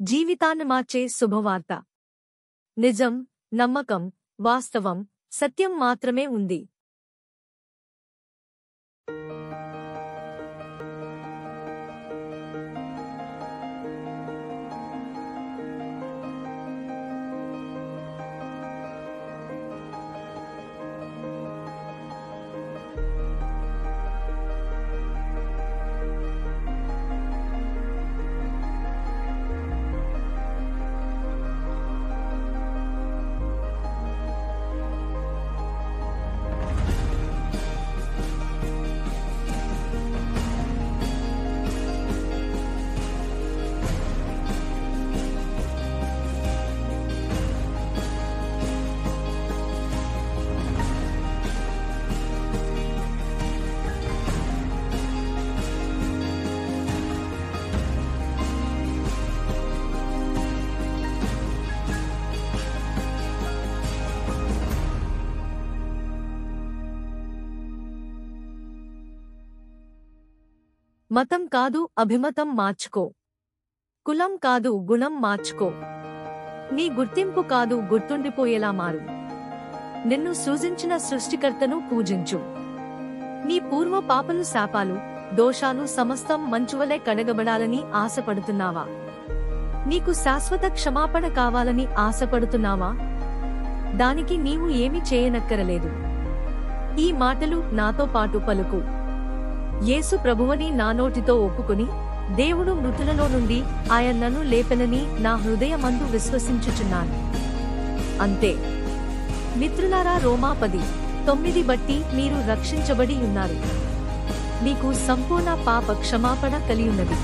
జీవితాన్ని మార్చే శుభవార్త. నిజం, నమ్మకం, వాస్తవం, సత్యం మాత్రమే ఉంది. మతం కాదు అభిమతం మార్చుకో. కులం కాదు గుణం మార్చుకో. నీ గుర్తింపు కాదు గుర్తుండిపోయేలా మారు. నిన్ను సృజించిన సృష్టికర్తను పూజించు. నీ పూర్వ పాపలు శాపాలు దోషాలు సమస్తం మంచువలే కడగబడాలని ఆశపడుతున్నావా? నీకు శాశ్వత క్షమాపణ కావాలని ఆశపడుతున్నావా? దానికి నీవు ఏమి చేయనక్కరలేదు. ఈ మాటలు నాతో పాటు పలుకు. యేసు ప్రభువని నా నోటితో ఒప్పుకొని దేవుడు మృతులలో నుండి ఆయనను లేపెనని నా హృదయమందు విశ్వసించుచున్నాను. అంతే. మిత్రులారా, రోమా 10:9 బట్టి మీరు రక్షించబడి ఉన్నారు. మీకు సంపూర్ణ పాప క్షమాపణ కలియున్నది.